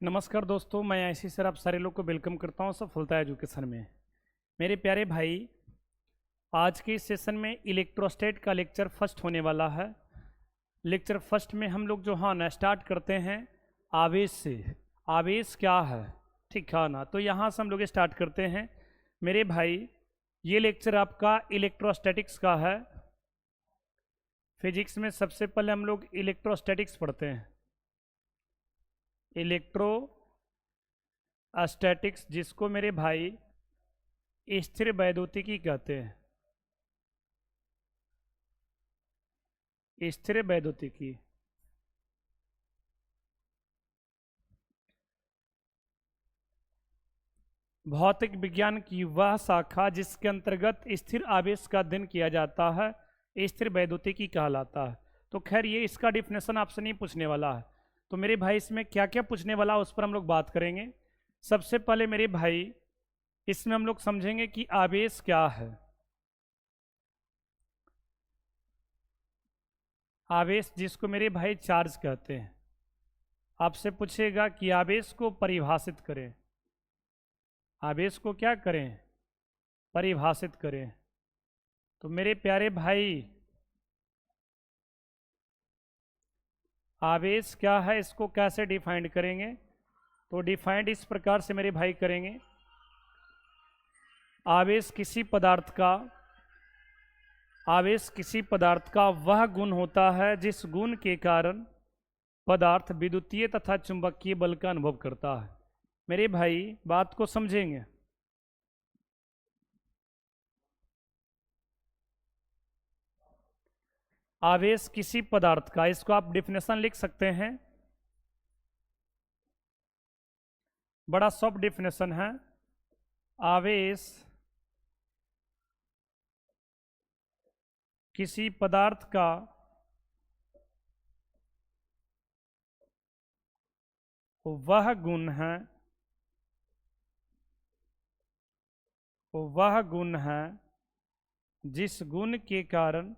नमस्कार दोस्तों, मैं आईसी सर आप सारे लोग को वेलकम करता हूं सफलता एजुकेशन में। मेरे प्यारे भाई, आज के इस सेशन में इलेक्ट्रोस्टैट का लेक्चर फर्स्ट होने वाला है। लेक्चर फर्स्ट में हम लोग जो है ना स्टार्ट करते हैं आवेश से। आवेश क्या है, ठीक है ना। तो यहाँ से हम लोग स्टार्ट करते हैं मेरे भाई। ये लेक्चर आपका इलेक्ट्रोस्टैटिक्स का है। फिजिक्स में सबसे पहले हम लोग इलेक्ट्रोस्टैटिक्स पढ़ते हैं। इलेक्ट्रोस्टैटिक्स, जिसको मेरे भाई स्थिर वैद्युतिकी कहते हैं। स्थिर वैद्युतिकी भौतिक विज्ञान की वह शाखा जिसके अंतर्गत स्थिर आवेश का अध्ययन किया जाता है, स्थिर वैद्युतिकी कहलाता है। तो खैर ये इसका डिफिनेशन आपसे नहीं पूछने वाला है। तो मेरे भाई इसमें क्या क्या पूछने वाला है उस पर हम लोग बात करेंगे। सबसे पहले मेरे भाई इसमें हम लोग समझेंगे कि आवेश क्या है। आवेश जिसको मेरे भाई चार्ज कहते हैं। आपसे पूछेगा कि आवेश को परिभाषित करें। आवेश को क्या करें, परिभाषित करें। तो मेरे प्यारे भाई आवेश क्या है, इसको कैसे डिफाइंड करेंगे। तो डिफाइंड इस प्रकार से मेरे भाई करेंगे। आवेश किसी पदार्थ का वह गुण होता है जिस गुण के कारण पदार्थ विद्युतीय तथा चुंबकीय बल का अनुभव करता है। मेरे भाई बात को समझेंगे। आवेश किसी पदार्थ का, इसको आप डिफिनेशन लिख सकते हैं। बड़ा सॉफ्ट डिफिनेशन है। आवेश किसी पदार्थ का वह गुण है, वह गुण है जिस गुण के कारण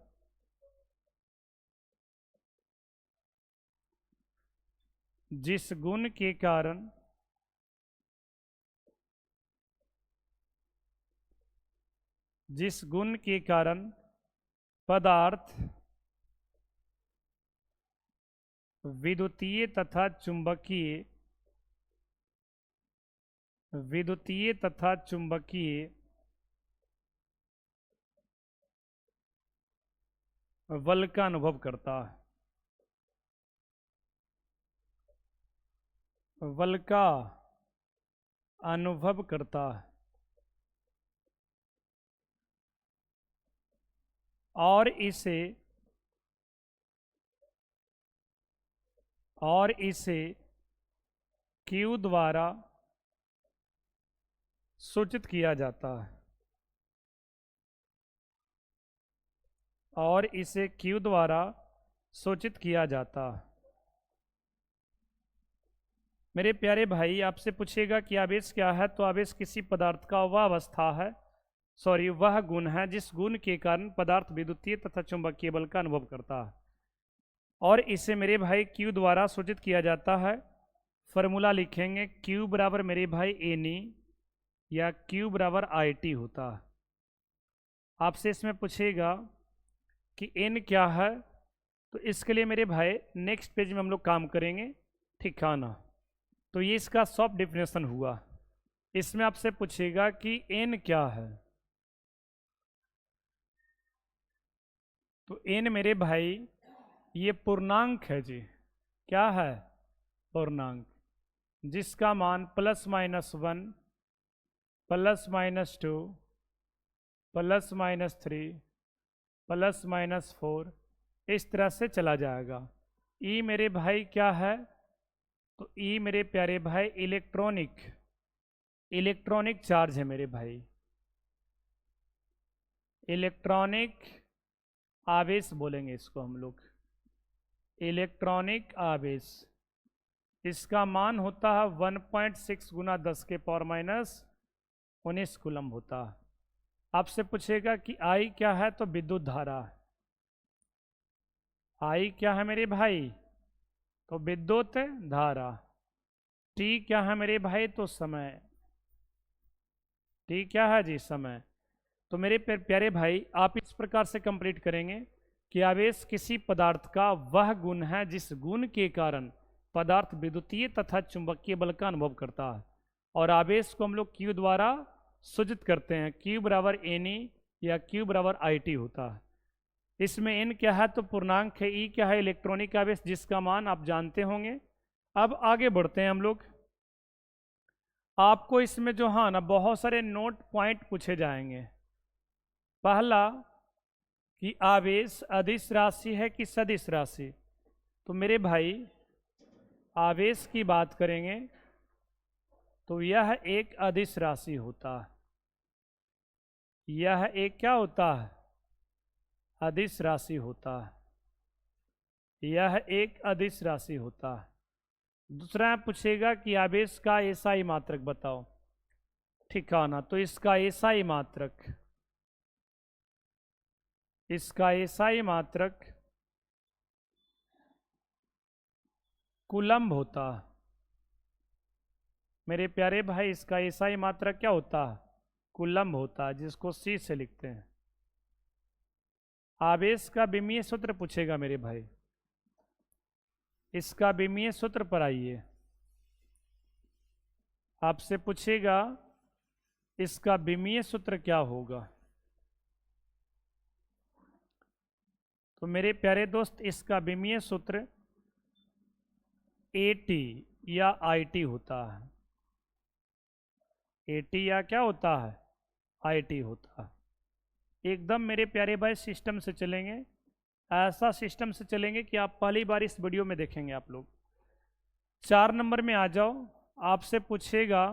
पदार्थ विद्युतीय तथा चुंबकीय बल का अनुभव करता है। बल का अनुभव करता है और इसे Q द्वारा सूचित किया जाता है। और इसे Q द्वारा सूचित किया जाता है। मेरे प्यारे भाई आपसे पूछेगा कि आवेश क्या है। तो आवेश किसी पदार्थ का वह गुण है जिस गुण के कारण पदार्थ विद्युतीय तथा चुंबकीय बल का अनुभव करता है और इसे मेरे भाई Q द्वारा सूचित किया जाता है। फॉर्मूला लिखेंगे, Q बराबर मेरे भाई NE या Q बराबर IT होता है। आपसे इसमें पूछेगा कि N क्या है। तो इसके लिए मेरे भाई नेक्स्ट पेज में हम लोग काम करेंगे, ठीक है ना। तो ये इसका सॉफ्ट डिफिनेशन हुआ। इसमें आपसे पूछेगा कि N क्या है। तो N मेरे भाई ये पूर्णांक है जी। क्या है, पूर्णांक, जिसका मान +-1 +-2 +-3 +-4 इस तरह से चला जाएगा। E मेरे भाई क्या है। तो E मेरे प्यारे भाई इलेक्ट्रॉनिक चार्ज है मेरे भाई। इलेक्ट्रॉनिक आवेश बोलेंगे इसको हम लोग, इलेक्ट्रॉनिक आवेश। इसका मान होता है 1.6 × 10⁻⁻19 कूलम होता है। आपसे पूछेगा कि I क्या है। तो विद्युत धारा। I क्या है मेरे भाई। तो विद्युत धारा। टी क्या है मेरे भाई? तो समय। टी क्या है जी? समय। तो मेरे प्यारे भाई, आप इस प्रकार से कंप्लीट करेंगे कि आवेश किसी पदार्थ का वह गुण है जिस गुण के कारण पदार्थ विद्युतीय तथा चुंबकीय बल का अनुभव करता है। और आवेश को हम लोग Q द्वारा सूचित करते हैं, Q बराबर NE या Q बराबर IT होता है। इसमें N क्या है? तो पूर्णांक है। E क्या है? इलेक्ट्रॉनिक आवेश, जिसका मान आप जानते होंगे। अब आगे बढ़ते हैं हम लोग। आपको इसमें जो हाँ ना बहुत सारे नोट पॉइंट पूछे जाएंगे। पहला कि आवेश अदिश राशि है कि सदिश राशि। तो मेरे भाई, आवेश की बात करेंगे तो यह एक अदिश राशि होता है। यह एक क्या होता है? अदिश राशि होता है। यह एक अदिश राशि होता है। दूसरा पूछेगा कि आवेश का एसआई मात्रक बताओ। ठिकाना, तो इसका एसआई मात्रक, इसका एसआई मात्रक कूलम्ब होता है। मेरे प्यारे भाई, इसका एसआई मात्रक क्या होता है? कूलम्ब होता है, जिसको C से लिखते हैं। आवेश का विमीय सूत्र पूछेगा मेरे भाई। इसका विमीय सूत्र पर आइए। आपसे पूछेगा इसका विमीय सूत्र क्या होगा। तो मेरे प्यारे दोस्त, इसका विमीय सूत्र AT या IT होता है। AT या क्या होता है? IT होता है। एकदम मेरे प्यारे भाई सिस्टम से चलेंगे, ऐसा सिस्टम से चलेंगे कि आप पहली बार इस वीडियो में देखेंगे आप लोग। 4 नंबर में आ जाओ। आपसे पूछेगा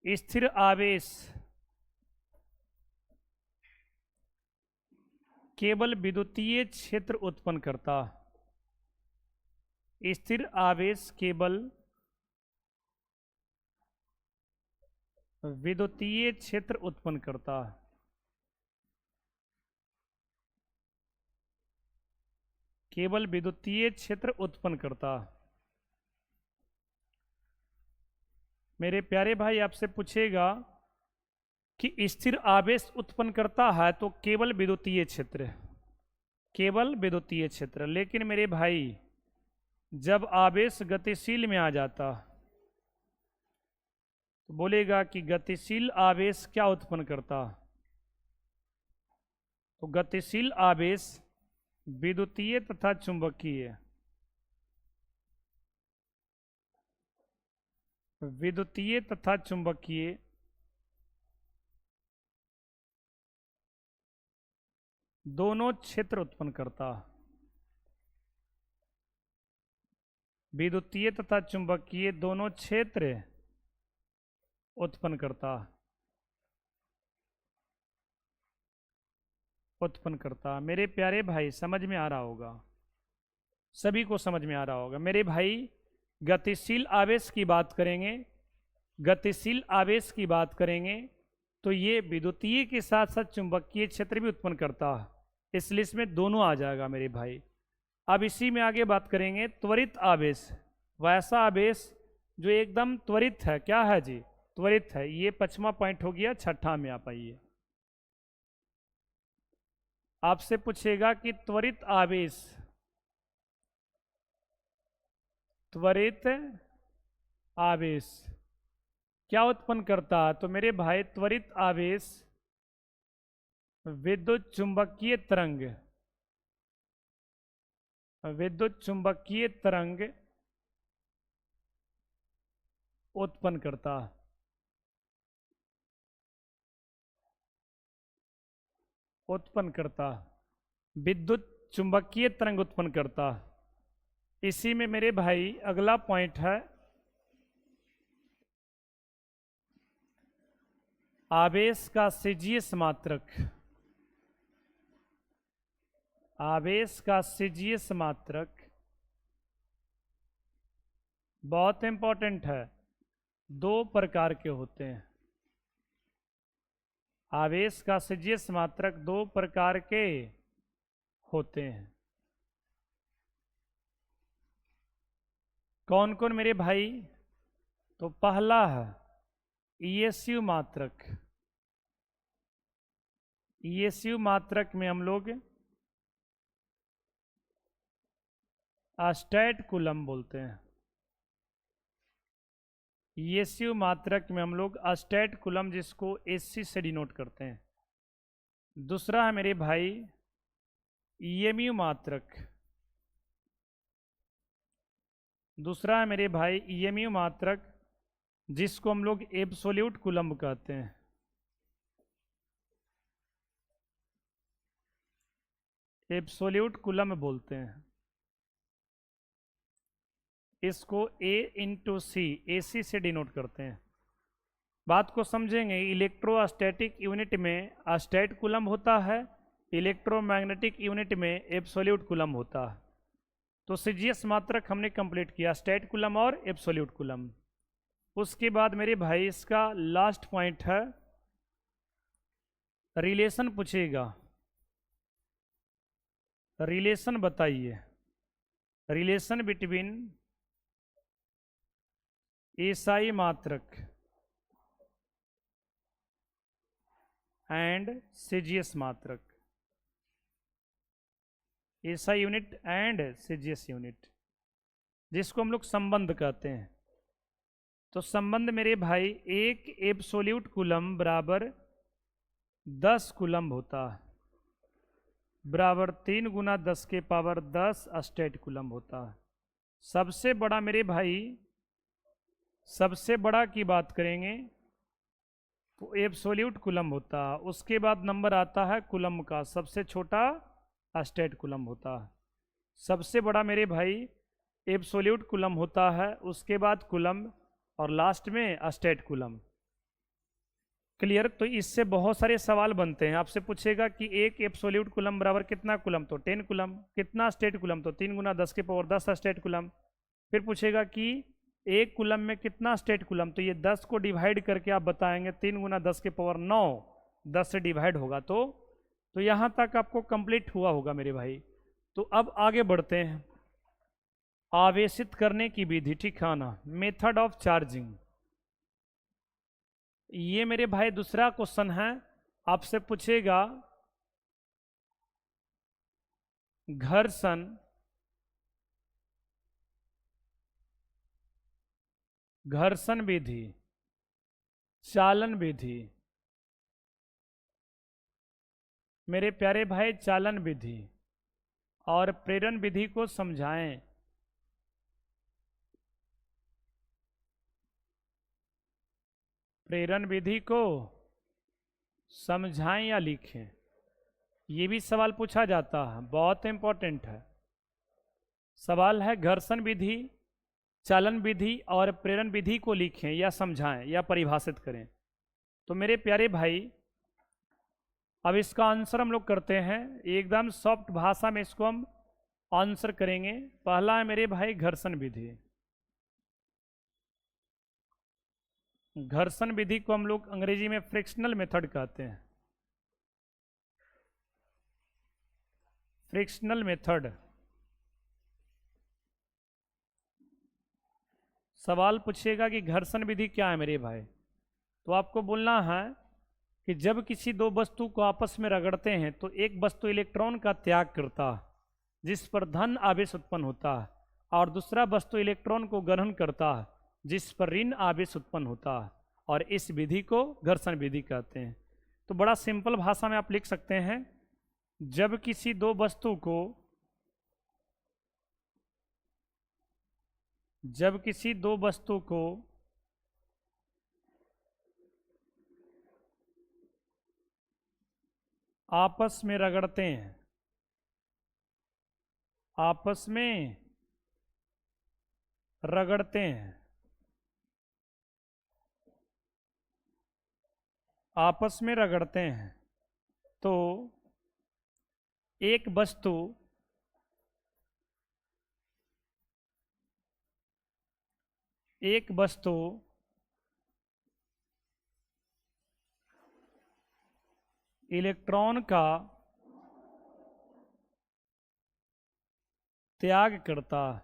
स्थिर आवेश केवल विद्युतीय क्षेत्र उत्पन्न करता। स्थिर आवेश केवल विद्युतीय क्षेत्र उत्पन्न करता। केवल विद्युतीय क्षेत्र उत्पन्न करता। मेरे प्यारे भाई, आपसे पूछेगा कि स्थिर आवेश उत्पन्न करता है तो केवल विद्युतीय क्षेत्र, केवल विद्युतीय क्षेत्र। लेकिन मेरे भाई, जब आवेश गतिशील में आ जाता तो बोलेगा कि गतिशील आवेश क्या उत्पन्न करता। तो गतिशील आवेश विद्युतीय तथा चुंबकीय, विद्युतीय तथा चुंबकीय दोनों क्षेत्र उत्पन्न करता। विद्युतीय तथा चुंबकीय दोनों क्षेत्र उत्पन्न करता, उत्पन्न करता। मेरे प्यारे भाई, समझ में आ रहा होगा, सभी को समझ में आ रहा होगा। मेरे भाई, गतिशील आवेश की बात करेंगे, गतिशील आवेश की बात करेंगे तो ये विद्युतीय के साथ साथ चुंबकीय क्षेत्र भी उत्पन्न करता है। इसलिए इसमें दोनों आ जाएगा मेरे भाई। अब इसी में आगे बात करेंगे त्वरित आवेश। वैसा आवेश जो एकदम त्वरित है। क्या है जी? त्वरित है। ये 5वां पॉइंट हो गया। 6ठा में आप आइए। आपसे पूछेगा कि त्वरित आवेश, त्वरित आवेश क्या उत्पन्न करता है। तो मेरे भाई, त्वरित आवेश विद्युत चुंबकीय तरंग, विद्युत चुंबकीय तरंग उत्पन्न करता, उत्पन्न करता, विद्युत चुंबकीय तरंग उत्पन्न करता। इसी में मेरे भाई अगला पॉइंट है आवेश का सीजीएस मात्रक। आवेश का सीजीएस मात्रक बहुत इंपॉर्टेंट है। 2 प्रकार के होते हैं। आवेश का सीजीएस मात्रक 2 प्रकार के होते हैं। कौन कौन मेरे भाई? तो पहला है ईएसयू मात्रक। ईएसयू मात्रक में हम लोग अस्टैट कूलम बोलते हैं। ईएसयू मात्रक में हम लोग अस्टैट कूलम, जिसको एससी से डिनोट करते हैं। दूसरा है मेरे भाई ईएमयू मात्रक। दूसरा है मेरे भाई ईएमयू मात्रक, जिसको हम लोग एब्सोल्यूट कूलम्ब कहते हैं। एब्सोल्यूट कूलम्ब बोलते हैं इसको। ए इंटू सी, ए सी से डिनोट करते हैं। बात को समझेंगे। इलेक्ट्रोस्टैटिक यूनिट में अस्टैट कूलम्ब होता है, इलेक्ट्रोमैग्नेटिक यूनिट में एब्सोल्यूट कूलम्ब होता है। तो सीजीएस मात्रक हमने कंप्लीट किया, स्टैट कूलम्ब और एब्सोल्यूट कूलम्ब। उसके बाद मेरे भाई इसका लास्ट पॉइंट है रिलेशन पूछेगा। रिलेशन बताइए, रिलेशन बिटवीन एसआई मात्रक एंड सीजीएस मात्रक। SI unit and CGS unit, जिसको हम लोग संबंध कहते हैं। तो संबंध मेरे भाई, एक एब्सोल्यूट कूलम्ब बराबर 10 कूलम्ब होता है, बराबर 3 गुना 10 के पावर 10 अस्टैट कूलम्ब होता है। सबसे बड़ा मेरे भाई, सबसे बड़ा की बात करेंगे तो एब्सोल्यूट कूलम्ब होता है। उसके बाद नंबर आता है कूलम्ब का, सबसे छोटा अस्टैट कूलम्ब होता है। सबसे बड़ा मेरे भाई एब्सोल्यूट कूलम्ब होता है, उसके बाद कूलम्ब, और लास्ट में अस्टैट कूलम्ब। क्लियर? तो इससे बहुत सारे सवाल बनते हैं। आपसे पूछेगा कि एक एब्सोल्यूट कूलम्ब बराबर कितना कूलम्ब, तो 10 कूलम्ब। कितना अस्टैट कूलम्ब, तो 3 गुना 10 के पावर 10 अस्टैट कूलम्ब। फिर पूछेगा कि एक कूलम्ब में कितना अस्टैट कूलम्ब, तो ये 10 को डिवाइड करके आप बताएंगे 3 गुना 10 के पावर 9, 10 से डिवाइड होगा। तो यहाँ तक आपको कंप्लीट हुआ होगा मेरे भाई। तो अब आगे बढ़ते हैं। आवेशित करने की विधि, ठिकाना, मेथड ऑफ चार्जिंग। ये मेरे भाई दूसरा क्वेश्चन है। आपसे पूछेगा घर्षण घर्षण विधि, चालन विधि। मेरे प्यारे भाई, चालन विधि और प्रेरण विधि को समझाएं। प्रेरण विधि को समझाएं या लिखें, ये भी सवाल पूछा जाता है, बहुत इंपॉर्टेंट है। सवाल है घर्षण विधि, चालन विधि और प्रेरण विधि को लिखें या समझाएं या परिभाषित करें। तो मेरे प्यारे भाई, अब इसका आंसर हम लोग करते हैं एकदम सॉफ्ट भाषा में, इसको हम आंसर करेंगे। पहला है मेरे भाई घर्षण विधि। घर्षण विधि को हम लोग अंग्रेजी में फ्रिक्शनल मेथड कहते हैं। Frictional method. सवाल पूछेगा कि घर्षण विधि क्या है मेरे भाई, तो आपको बोलना है कि जब किसी दो वस्तु को आपस में रगड़ते हैं तो एक वस्तु इलेक्ट्रॉन का त्याग करता है, जिस पर धन आवेश उत्पन्न होता है, और दूसरा वस्तु इलेक्ट्रॉन को ग्रहण करता है, जिस पर ऋण आवेश उत्पन्न होता है, और इस विधि को घर्षण विधि कहते हैं। तो बड़ा सिंपल भाषा में आप लिख सकते हैं, जब किसी दो वस्तु को आपस में रगड़ते हैं, आपस में रगड़ते हैं, आपस में रगड़ते हैं, तो एक वस्तु इलेक्ट्रॉन का त्याग करता है,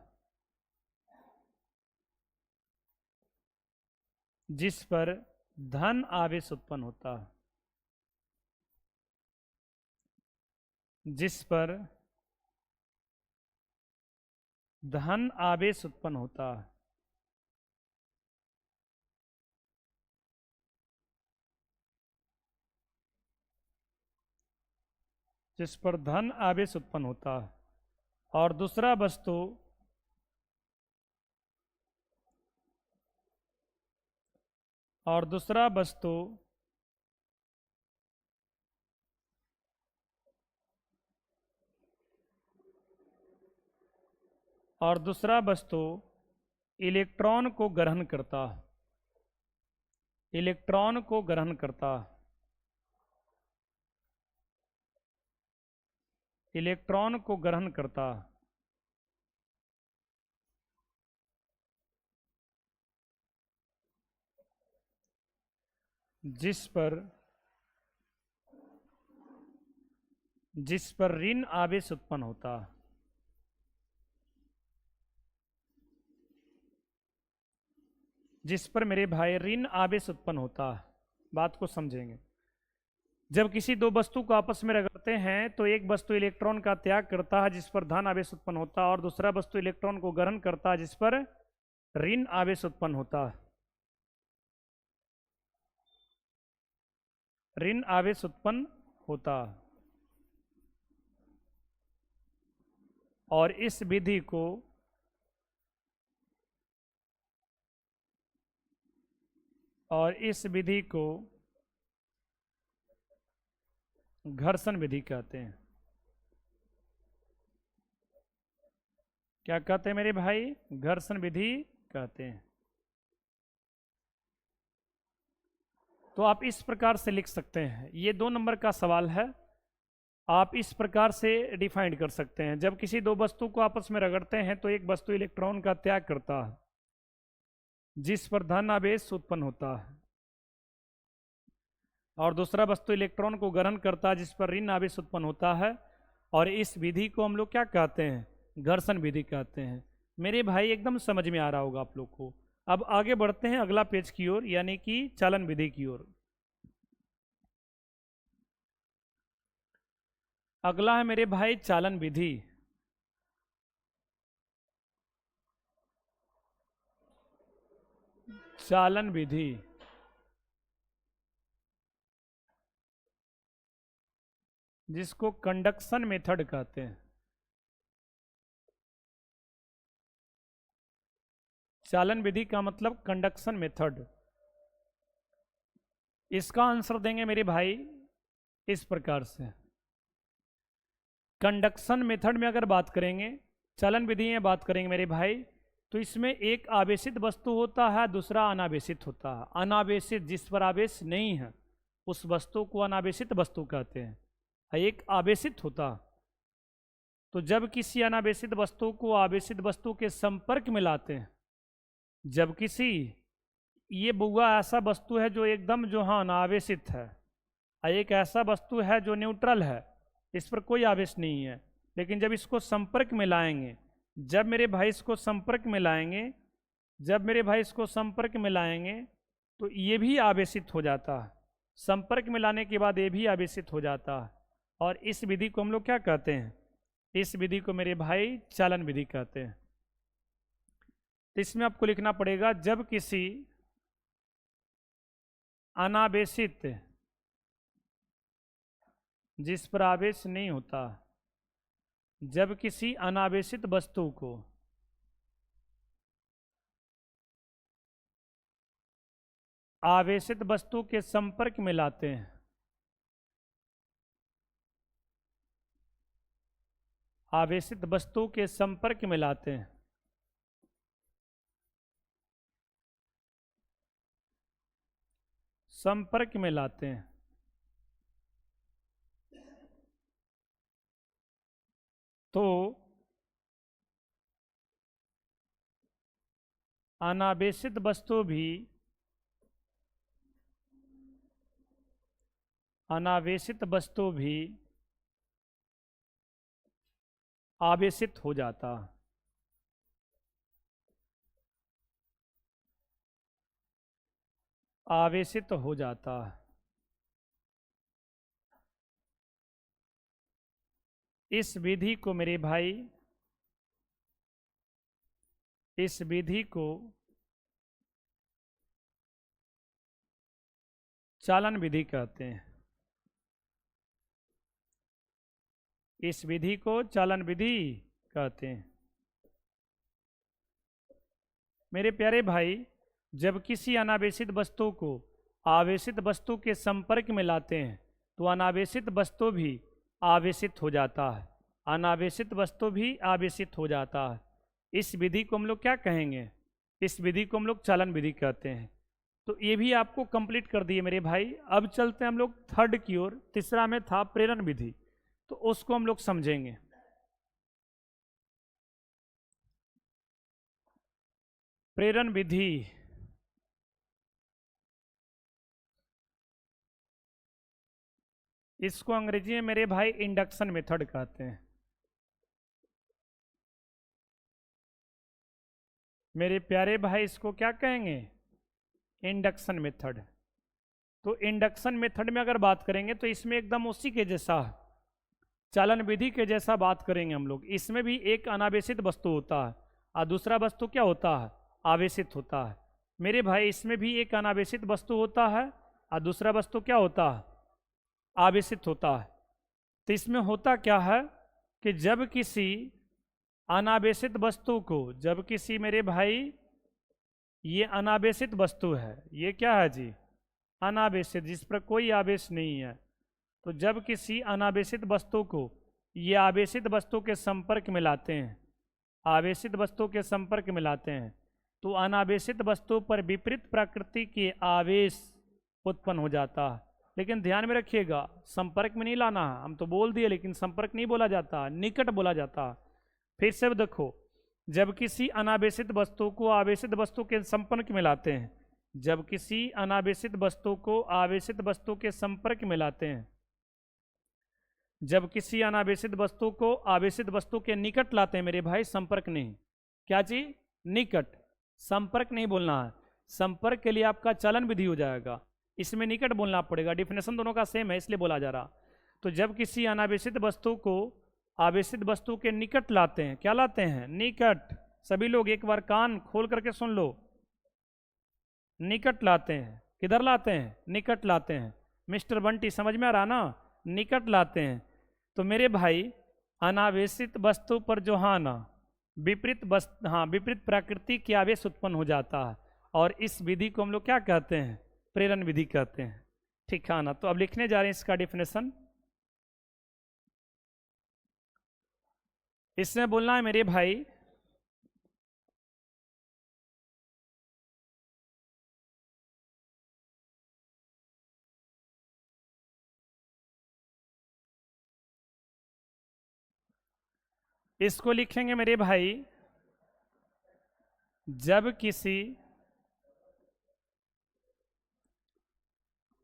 जिस पर धन आवेश उत्पन्न होता है, जिस पर धन आवेश उत्पन्न होता है, जिस पर धन आवेश उत्पन्न होता है। और दूसरा वस्तु और दूसरा वस्तु और दूसरा वस्तु इलेक्ट्रॉन को ग्रहण करता, इलेक्ट्रॉन को ग्रहण करता, इलेक्ट्रॉन को ग्रहण करता। जिस पर ऋण आवेश उत्पन्न होता, जिस पर मेरे भाई ऋण आवेश उत्पन्न होता है। बात को समझेंगे। जब किसी दो वस्तु को आपस में रगड़ते हैं तो एक वस्तु इलेक्ट्रॉन का त्याग करता है जिस पर धन आवेश उत्पन्न होता है, और दूसरा वस्तु इलेक्ट्रॉन को ग्रहण करता है जिस पर ऋण आवेश उत्पन्न होता है। ऋण आवेश उत्पन्न होता है। और इस विधि को घर्षण विधि कहते हैं। क्या कहते हैं मेरे भाई? घर्षण विधि कहते हैं। तो आप इस प्रकार से लिख सकते हैं, ये 2 नंबर का सवाल है। आप इस प्रकार से डिफाइन कर सकते हैं, जब किसी दो वस्तु को आपस में रगड़ते हैं तो एक वस्तु इलेक्ट्रॉन का त्याग करता है जिस पर धन आवेश उत्पन्न होता है, और दूसरा वस्तु इलेक्ट्रॉन को ग्रहण करता है जिस पर ऋण आवेश उत्पन्न होता है। और इस विधि को हम लोग क्या कहते हैं? घर्षण विधि कहते हैं। मेरे भाई एकदम समझ में आ रहा होगा आप लोग को। अब आगे बढ़ते हैं अगला पेज की ओर, यानी कि चालन विधि की ओर। अगला है मेरे भाई चालन विधि। चालन विधि जिसको कंडक्शन मेथड कहते हैं। चालन विधि का मतलब कंडक्शन मेथड। इसका आंसर देंगे मेरे भाई इस प्रकार से। कंडक्शन मेथड में अगर बात करेंगे, चालन विधि में बात करेंगे मेरे भाई, तो इसमें एक आवेशित वस्तु होता है, दूसरा अनावेशित होता है। अनावेशित जिस पर आवेश नहीं है उस वस्तु को अनावेशित वस्तु कहते हैं। एक आवेशित होता, तो जब किसी अनावेशित वस्तु को आवेशित वस्तु के संपर्क में लाते हैं, जब किसी ये बुआ ऐसा वस्तु है जो एकदम जो हाँ अनावेशित है, एक ऐसा वस्तु है जो न्यूट्रल है, इस पर कोई आवेश नहीं है, लेकिन जब इसको संपर्क में लाएंगे, जब मेरे भाई इसको संपर्क में लाएंगे, जब मेरे भाई इसको संपर्क में लाएंगे तो ये भी आवेशित हो जाता है। संपर्क में लाने के बाद ये भी आवेशित हो जाता है। और इस विधि को हम लोग क्या कहते हैं? इस विधि को मेरे भाई चालन विधि कहते हैं। तो इसमें आपको लिखना पड़ेगा, जब किसी अनावेशित जिस पर आवेश नहीं होता, जब किसी अनावेशित वस्तु को आवेशित वस्तु के संपर्क में लाते हैं, आवेशित वस्तु के संपर्क में लाते हैं, संपर्क में लाते हैं, तो अनावेशित वस्तु भी आवेशित हो जाता। आवेशित हो जाता है। इस विधि को मेरे भाई, इस विधि को चालन विधि कहते हैं। इस विधि को चालन विधि कहते हैं। मेरे प्यारे भाई, जब किसी अनावेशित वस्तु को आवेशित वस्तु के संपर्क में लाते हैं तो अनावेशित वस्तु भी आवेशित हो जाता है। अनावेशित वस्तु भी आवेशित हो जाता है। इस विधि को हम लोग क्या कहेंगे? इस विधि को हम लोग चालन विधि कहते हैं। तो ये भी आपको कंप्लीट कर दिए मेरे भाई। अब चलते हैं हम लोग थर्ड की ओर। तीसरा में था प्रेरण विधि, तो उसको हम लोग समझेंगे। प्रेरण विधि, इसको अंग्रेजी में मेरे भाई इंडक्शन मेथड कहते हैं। मेरे प्यारे भाई, इसको क्या कहेंगे? Induction method. तो इंडक्शन मेथड में अगर बात करेंगे तो इसमें एकदम उसी के जैसा, चालन विधि के जैसा बात करेंगे हम लोग। इसमें भी एक अनावेशित वस्तु होता है और दूसरा वस्तु क्या होता है? आवेशित होता है। मेरे भाई, इसमें भी एक अनावेशित वस्तु होता है और दूसरा वस्तु क्या होता है? आवेशित होता है। तो इसमें होता क्या है कि जब किसी अनावेशित वस्तु को, जब किसी मेरे भाई, ये अनावेशित वस्तु है, ये क्या है जी? अनावेशित, जिस पर कोई आवेश नहीं है। तो जब किसी अनावेशित वस्तु को ये आवेशित वस्तु के संपर्क में लाते हैं, आवेशित वस्तु के संपर्क में लाते हैं, तो अनावेशित वस्तु पर विपरीत प्रकृति के आवेश उत्पन्न हो जाता है। लेकिन ध्यान में रखिएगा, संपर्क में नहीं लाना है। हम तो बोल दिए, लेकिन संपर्क नहीं बोला जाता, निकट बोला जाता। फिर से देखो, जब किसी अनावेशित वस्तु को आवेशित वस्तु के संपर्क में लाते हैं, जब किसी अनावेशित वस्तु को आवेशित वस्तु के संपर्क में लाते हैं, जब किसी अनावेशित वस्तु को आवेशित वस्तु के निकट लाते हैं मेरे भाई, संपर्क नहीं, क्या चीज? निकट। संपर्क नहीं बोलना है। संपर्क के लिए आपका चालन विधि हो जाएगा, इसमें निकट बोलना पड़ेगा। डिफिनेशन दोनों का सेम है, इसलिए बोला जा रहा। तो जब किसी अनावेशित वस्तु को आवेशित वस्तु के निकट लाते हैं, क्या लाते हैं? निकट। सभी लोग एक बार कान खोल करके सुन लो, निकट लाते हैं। किधर लाते हैं? निकट लाते हैं। मिस्टर बंटी, समझ में आ रहा ना? निकट लाते हैं। तो मेरे भाई, अनावेशित वस्तु पर जो विपरीत विपरीत प्रकृति के आवेश उत्पन्न हो जाता है, और इस विधि को हम लोग क्या कहते हैं? प्रेरण विधि कहते हैं। ठीक है ना? तो अब लिखने जा रहे हैं इसका डिफिनेशन। इसमें बोलना है मेरे भाई, इसको लिखेंगे मेरे भाई, जब किसी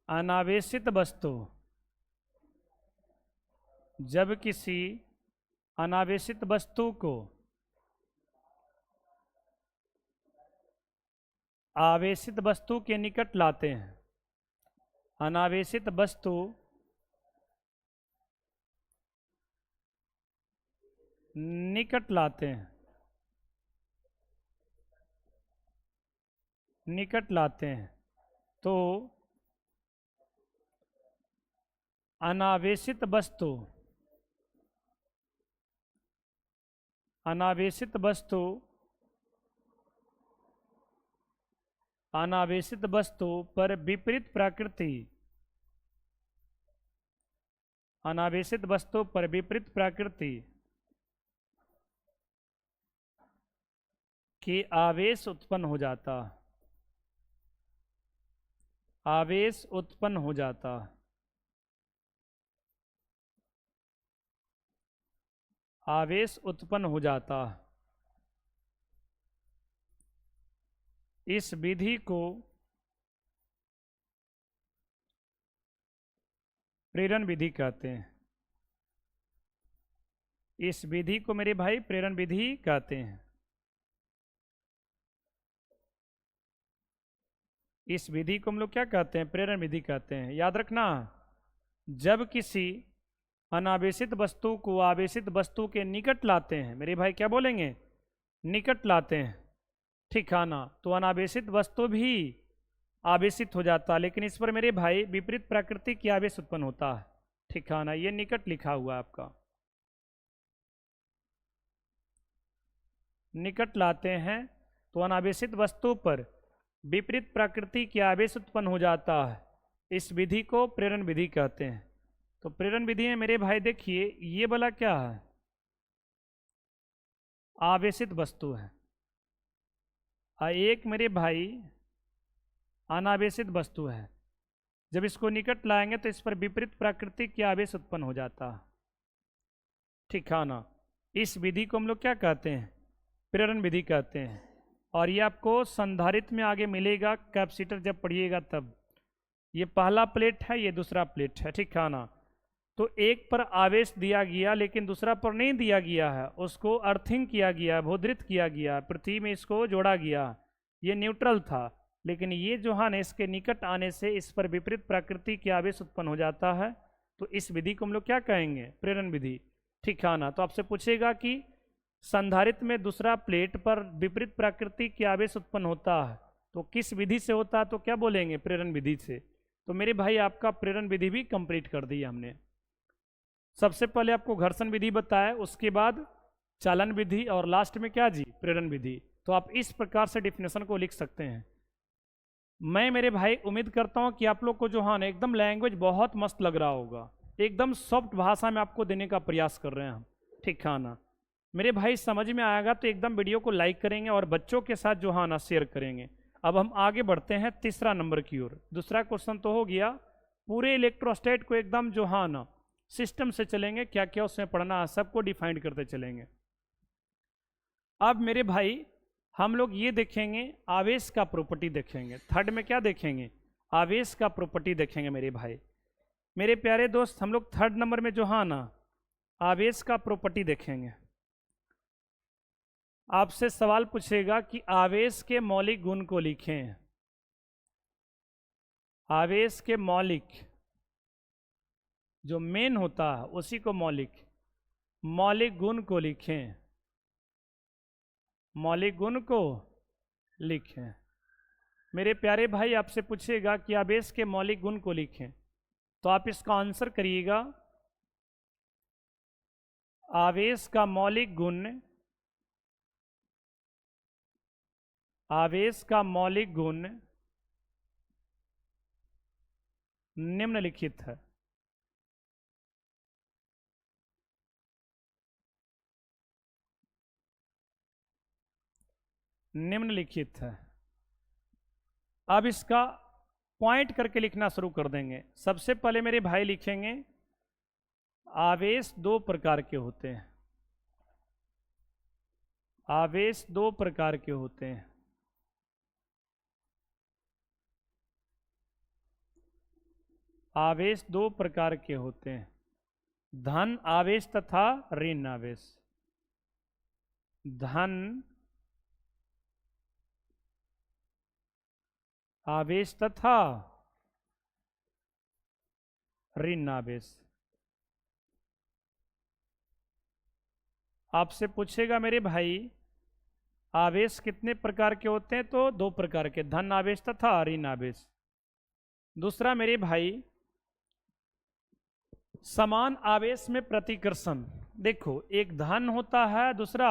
अनावेशित वस्तु, जब किसी अनावेशित वस्तु को आवेशित वस्तु के निकट लाते हैं, अनावेशित वस्तु निकट लाते हैं, निकट लाते हैं, तो अनावेशित वस्तु, अनावेशित वस्तु, अनावेशित वस्तु पर विपरीत प्रकृति, अनावेशित वस्तु पर विपरीत प्रकृति के आवेश उत्पन्न हो जाता, आवेश उत्पन्न हो जाता, आवेश उत्पन्न हो जाता। इस विधि को प्रेरण विधि कहते हैं। इस विधि को मेरे भाई प्रेरण विधि कहते हैं। इस विधि को हम लोग क्या कहते हैं? प्रेरण विधि कहते हैं। याद रखना, जब किसी अनावेशित वस्तु को आवेशित वस्तु के निकट लाते हैं, मेरे भाई क्या बोलेंगे? निकट लाते हैं, ठीक है ना, तो अनावेशित वस्तु भी आवेशित हो जाता है, लेकिन इस पर मेरे भाई विपरीत प्रकृति की आवेश उत्पन्न होता है, ठीक है ना। ये निकट लिखा हुआ है आपका, निकट लाते हैं तो अनावेशित वस्तु पर विपरीत प्रकृति की आवेश उत्पन्न हो जाता है। इस विधि को प्रेरण विधि कहते हैं। तो प्रेरण विधि में मेरे भाई देखिए, ये वाला क्या है? आवेशित वस्तु है, और एक मेरे भाई अनावेशित वस्तु है। जब इसको निकट लाएंगे तो इस पर विपरीत प्रकृति की आवेश उत्पन्न हो जाता है, ठीक है ना। इस विधि को हम लोग क्या कहते हैं? प्रेरण विधि कहते हैं। और ये आपको संधारित्र में आगे मिलेगा, कैपेसिटर जब पढ़िएगा तब। ये पहला प्लेट है, ये दूसरा प्लेट है, ठीक है ना। तो एक पर आवेश दिया गया लेकिन दूसरा पर नहीं दिया गया है, उसको अर्थिंग किया गया, भोदरित किया गया, पृथ्वी में इसको जोड़ा गया। ये न्यूट्रल था, लेकिन ये जो है ना, इसके निकट आने से इस पर विपरीत प्रकृति की आवेश उत्पन्न हो जाता है। तो इस विधि को हम लोग क्या कहेंगे? प्रेरण विधि, ठीक है ना। तो आपसे पूछेगा कि संधारित्र में दूसरा प्लेट पर विपरीत प्रकृति की आवेश उत्पन्न होता है, तो किस विधि से होता है? तो क्या बोलेंगे? प्रेरण विधि से। तो मेरे भाई आपका प्रेरण विधि भी कंप्लीट कर दी हमने। सबसे पहले आपको घर्षण विधि बताया, उसके बाद चालन विधि, और लास्ट में क्या जी? प्रेरण विधि। तो आप इस प्रकार से डिफिनेशन को लिख सकते हैं। मैं मेरे भाई उम्मीद करता हूं कि आप लोग को जो है ना, एकदम लैंग्वेज बहुत मस्त लग रहा होगा, एकदम सॉफ्ट भाषा में आपको देने का प्रयास कर रहे हैं हम, ठीक है ना। मेरे भाई समझ में आएगा तो एकदम वीडियो को लाइक करेंगे और बच्चों के साथ जो है ना शेयर करेंगे। अब हम आगे बढ़ते हैं तीसरा नंबर की ओर। दूसरा क्वेश्चन तो हो गया, पूरे इलेक्ट्रोस्टेट को एकदम जो है ना सिस्टम से चलेंगे, क्या क्या उसमें पढ़ना है सबको डिफाइन करते चलेंगे। अब मेरे भाई हम लोग ये देखेंगे, आवेश का प्रॉपर्टी देखेंगे। थर्ड में क्या देखेंगे? आवेश का प्रॉपर्टी देखेंगे मेरे भाई। मेरे प्यारे दोस्त, हम लोग थर्ड नंबर में जो है ना आवेश का प्रॉपर्टी देखेंगे। आपसे सवाल पूछेगा कि आवेश के मौलिक गुण को लिखें। आवेश के मौलिक जो मेन होता है उसी को मौलिक गुण को लिखें। मौलिक गुण को लिखें। मेरे प्यारे भाई आपसे पूछेगा कि आवेश के मौलिक गुण को लिखें, तो आप इसका आंसर करिएगा। आवेश का मौलिक गुण, आवेश का मौलिक गुण निम्नलिखित है। निम्नलिखित है। अब इसका पॉइंट करके लिखना शुरू कर देंगे। सबसे पहले मेरे भाई लिखेंगे, आवेश दो प्रकार के होते हैं। आवेश दो प्रकार के होते हैं। आवेश दो प्रकार के होते हैं, धन आवेश तथा ऋण आवेश। धन आवेश तथा ऋण आवेश। आपसे पूछेगा मेरे भाई आवेश कितने प्रकार के होते हैं? तो दो प्रकार के, धन आवेश तथा ऋण आवेश। दूसरा मेरे भाई समान आवेश में प्रतिकर्षण। देखो, एक धन होता है, दूसरा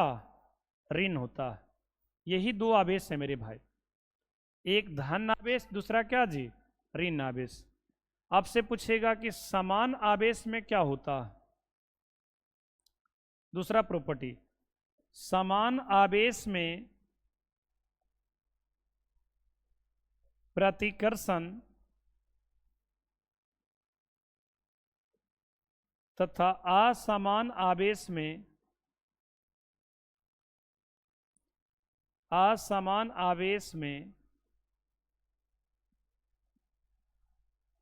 ऋण होता है। यही दो आवेश है मेरे भाई, एक धन आवेश, दूसरा क्या जी? ऋण आवेश। आपसे पूछेगा कि समान आवेश में क्या होता है? दूसरा प्रॉपर्टी, समान आवेश में प्रतिकर्षण तथा असमान आवेश में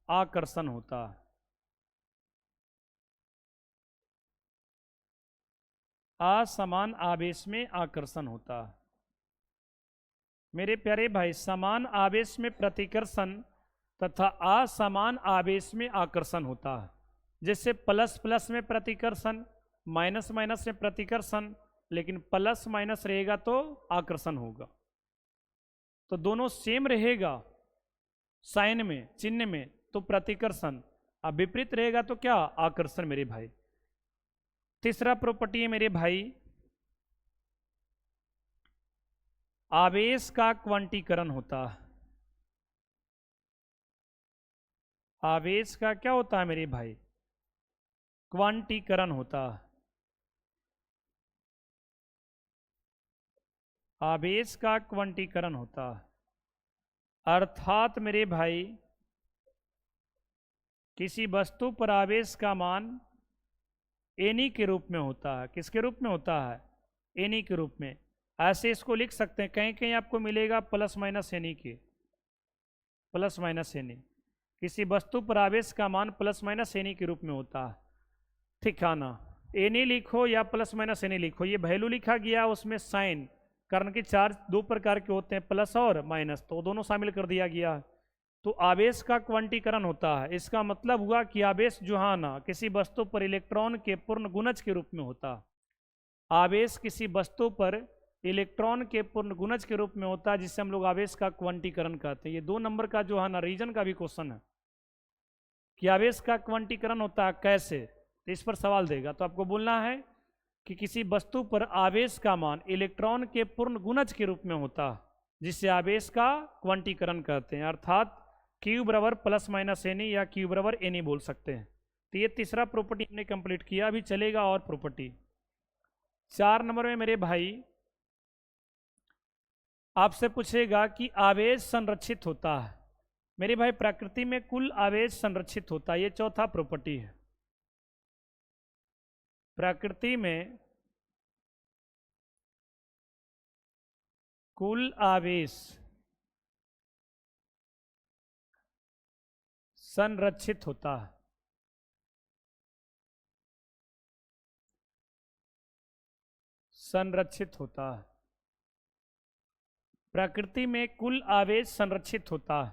आकर्षण होता है। असमान आवेश में आकर्षण होता है। मेरे प्यारे भाई, समान आवेश में प्रतिकर्षण तथा असमान आवेश में आकर्षण होता है। जैसे प्लस प्लस में प्रतिकर्षण, माइनस माइनस में प्रतिकर्षण, लेकिन प्लस माइनस रहेगा तो आकर्षण होगा। तो दोनों सेम रहेगा साइन में, चिन्ह में, तो प्रतिकर्षण, अब विपरीत रहेगा तो क्या, आकर्षण मेरे भाई। तीसरा प्रॉपर्टी है मेरे भाई, आवेश का क्वांटीकरण होता है। आवेश का क्या होता है मेरे भाई, क्वांटीकरण होता है। आवेश का क्वांटीकरण होता है, अर्थात मेरे भाई किसी वस्तु पर आवेश का मान एनी के रूप में होता है। किसके रूप में होता है, एनी के रूप में। ऐसे इसको लिख सकते हैं, कहीं कहीं आपको मिलेगा प्लस माइनस एनी के, प्लस माइनस एनी। किसी वस्तु पर आवेश का मान प्लस माइनस एनी के रूप में होता है। ठीक है ना, एनी लिखो या प्लस माइनस एनी लिखो, ये वैल्यू लिखा गया, उसमें साइन, कारण के चार्ज दो प्रकार के होते हैं, प्लस और माइनस, तो दोनों शामिल कर दिया गया। तो आवेश का क्वांटीकरण होता है। इसका मतलब हुआ कि आवेश जो है ना किसी वस्तु पर इलेक्ट्रॉन के पूर्ण गुणज के रूप में होता है। आवेश किसी वस्तु पर इलेक्ट्रॉन के पूर्ण गुणज के रूप में होता है, जिससे हम लोग आवेश का क्वांटीकरण कहते हैं। ये 2 नंबर का जो है ना रीजन का भी क्वेश्चन है कि आवेश का क्वांटीकरण होता है कैसे, तो इस पर सवाल देगा। तो आपको बोलना है कि किसी वस्तु पर आवेश का मान इलेक्ट्रॉन के पूर्ण गुणज के रूप में होता है, जिससे आवेश का क्वांटीकरण कहते हैं। अर्थात क्यू बराबर प्लस माइनस एनी या क्यू बराबर एनी बोल सकते हैं। तो ये तीसरा प्रॉपर्टी हमने कंप्लीट किया। अभी चलेगा और प्रॉपर्टी 4 नंबर में मेरे भाई आपसे पूछेगा कि आवेश संरक्षित होता है। मेरे भाई प्रकृति में कुल आवेश संरक्षित होता है, ये चौथा प्रॉपर्टी है। प्रकृति में कुल आवेश संरक्षित होता है। संरक्षित होता है। प्रकृति में कुल आवेश संरक्षित होता है।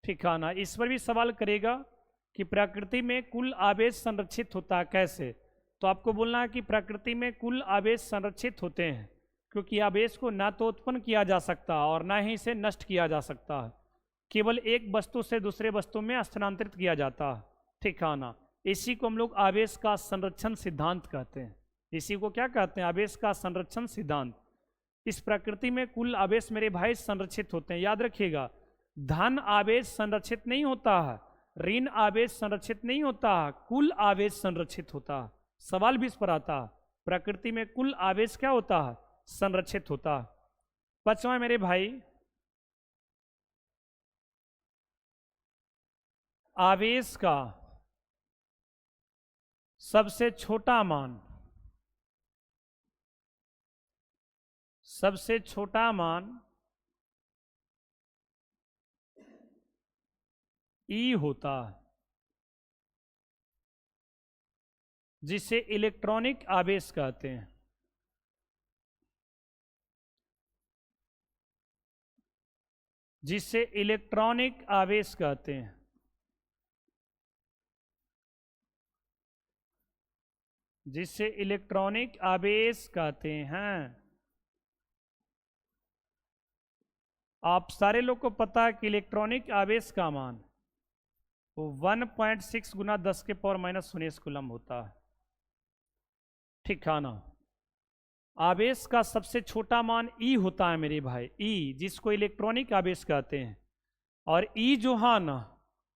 ठीक है ना, इस पर भी सवाल करेगा कि प्रकृति में कुल आवेश संरक्षित होता है कैसे। तो आपको बोलना है कि प्रकृति में कुल आवेश संरक्षित होते हैं, क्योंकि आवेश को ना तो उत्पन्न किया जा सकता और ना ही इसे नष्ट किया जा सकता है, केवल एक वस्तु से दूसरे वस्तु में स्थानांतरित किया जाता है। ठीक है ना, इसी को हम लोग आवेश का संरक्षण सिद्धांत कहते हैं। इसी को क्या कहते हैं, आवेश का संरक्षण सिद्धांत। इस प्रकृति में कुल आवेश मेरे भाई संरक्षित होते हैं। याद रखिएगा, धन आवेश संरक्षित नहीं होता है, ऋण आवेश संरक्षित नहीं होता है, कुल आवेश संरक्षित होता है। सवाल भी इस पर आता है, प्रकृति में कुल आवेश क्या होता है, संरक्षित होता है। 5वां मेरे भाई, आवेश का सबसे छोटा मान, सबसे छोटा मान ई होता है, जिसे इलेक्ट्रॉनिक आवेश कहते हैं। जिसे इलेक्ट्रॉनिक आवेश कहते हैं। जिसे इलेक्ट्रॉनिक आवेश कहते हैं। आप सारे लोग को पता है कि इलेक्ट्रॉनिक आवेश का मान वो 1.6 गुना 10 के पावर माइनस 19 कूलम होता है। ठीक है ना, आवेश का सबसे छोटा मान ई होता है मेरे भाई, ई, जिसको इलेक्ट्रॉनिक आवेश कहते हैं। और ई जो है ना,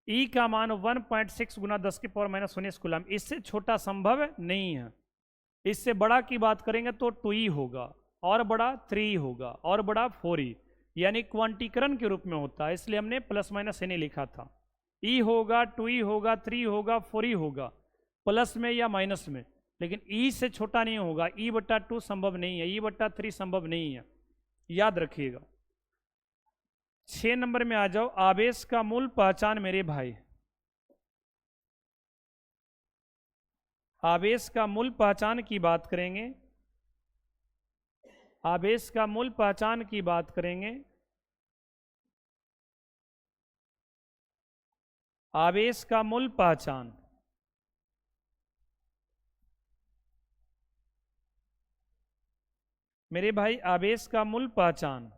ई का मान 1.6 गुना 10 के पावर माइनस 19 कूलम, इससे छोटा संभव नहीं है। इससे बड़ा की बात करेंगे तो 2e होगा, और बड़ा 3e होगा, और बड़ा 4e, यानी क्वांटीकरण के रूप में होता है। इसलिए हमने प्लस माइनस एन लिखा था। ई होगा, 2e होगा, 3 होगा, 4e होगा, प्लस में या माइनस में, लेकिन ई से छोटा नहीं होगा। E/2 संभव नहीं है, E/3 संभव नहीं है, याद रखिएगा। 6 नंबर में आ जाओ, आवेश का मूल पहचान मेरे भाई। आवेश का मूल पहचान की बात करेंगे। आवेश का मूल पहचान की बात करेंगे। आवेश का मूल पहचान, मेरे भाई आवेश का मूल पहचान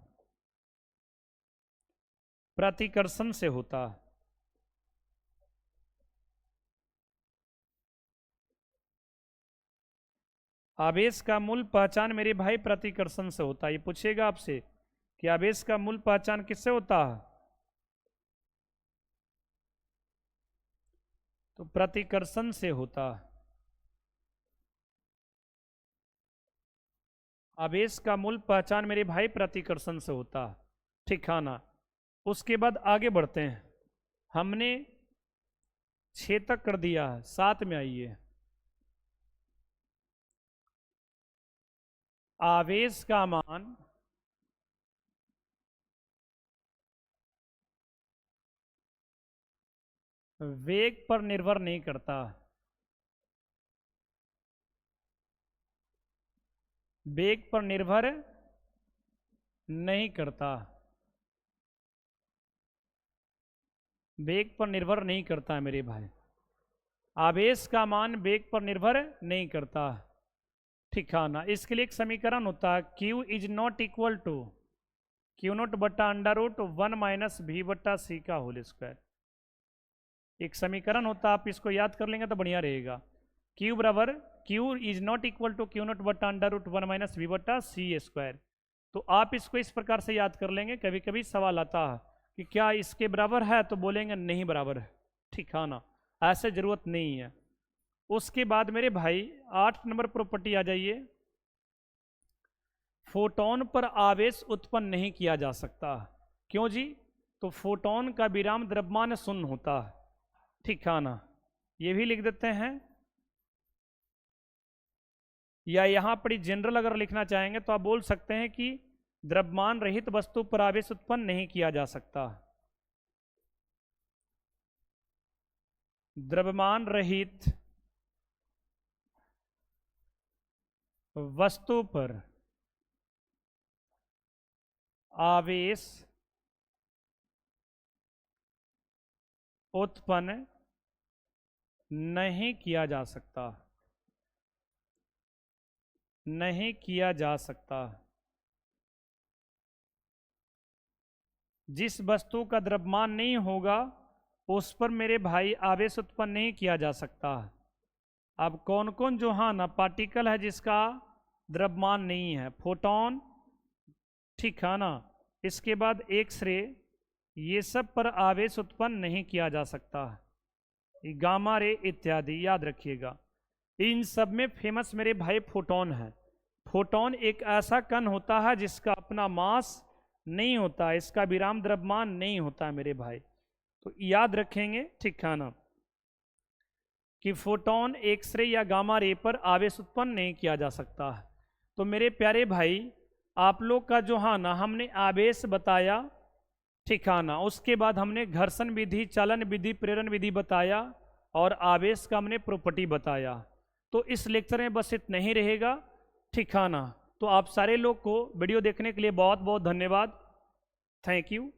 प्रतिकर्षण से होता है। आवेश का मूल पहचान मेरे भाई प्रतिकर्षण से होता है। ये पूछेगा आपसे कि आवेश का मूल पहचान किससे होता है, तो प्रतिकर्षण से होता है। आवेश का मूल पहचान मेरे भाई प्रतिकर्षण से होता है। ठीक है ना। उसके बाद आगे बढ़ते हैं। हमने 6 तक कर दिया है, 7 में आइए। आवेश का मान वेग पर निर्भर नहीं करता। वेग पर निर्भर नहीं करता। वेग पर निर्भर नहीं करता है मेरे भाई। आवेश का मान वेग पर निर्भर नहीं करता। ठीक है ना। इसके लिए एक समीकरण होता है, Q is not equal to Q naught बट्टा अंडर रूट 1 माइनस वी बट्टा सी का होल स्क्वायर। एक समीकरण होता है, आप इसको याद कर लेंगे तो बढ़िया रहेगा। Q बराबर Q is not equal to Q naught बट्टा अंडर रूट 1 माइनस वी बट्टा सी स्क्वायर। तो आप इसको इस प्रकार से याद कर लेंगे। कभी कभी सवाल आता है कि क्या इसके बराबर है, तो बोलेंगे नहीं बराबर है। ठीक है ना, ऐसे जरूरत नहीं है। उसके बाद मेरे भाई 8 नंबर प्रॉपर्टी आ जाइए। फोटोन पर आवेश उत्पन्न नहीं किया जा सकता। क्यों जी? तो फोटोन का विराम द्रव्यमान शून्य होता है। ठीक है ना, ये भी लिख देते हैं। या यहां पर जनरल अगर लिखना चाहेंगे तो आप बोल सकते हैं कि द्रव्यमान रहित वस्तु पर आवेश उत्पन्न नहीं किया जा सकता। द्रव्यमान रहित वस्तु पर आवेश उत्पन्न नहीं किया जा सकता। नहीं किया जा सकता। जिस वस्तु का द्रव्यमान नहीं होगा उस पर मेरे भाई आवेश उत्पन्न नहीं किया जा सकता। अब कौन कौन जो हाँ ना पार्टिकल है जिसका द्रव्यमान नहीं है? फोटोन, ठीक है ना, इसके बाद एक्सरे, ये सब पर आवेश उत्पन्न नहीं किया जा सकता। गामा रे इत्यादि याद रखिएगा। इन सब में फेमस मेरे भाई फोटोन है। फोटोन एक ऐसा कण होता है जिसका अपना मास नहीं होता, इसका विराम द्रव्यमान नहीं होता मेरे भाई। तो याद रखेंगे, ठीक है ना, कि फोटोन एक्सरे या गामा रे पर आवेश उत्पन्न नहीं किया जा सकता है। तो मेरे प्यारे भाई, आप लोग का जो हाँ ना हमने आवेश बताया, ठीक है ना, उसके बाद हमने घर्षण विधि, चलन विधि, प्रेरण विधि बताया और आवेश का हमने प्रॉपर्टी बताया। तो इस लेक्चर में बस इतना ही रहेगा। ठीक है ना। तो आप सारे लोग को वीडियो देखने के लिए बहुत बहुत धन्यवाद। Thank you.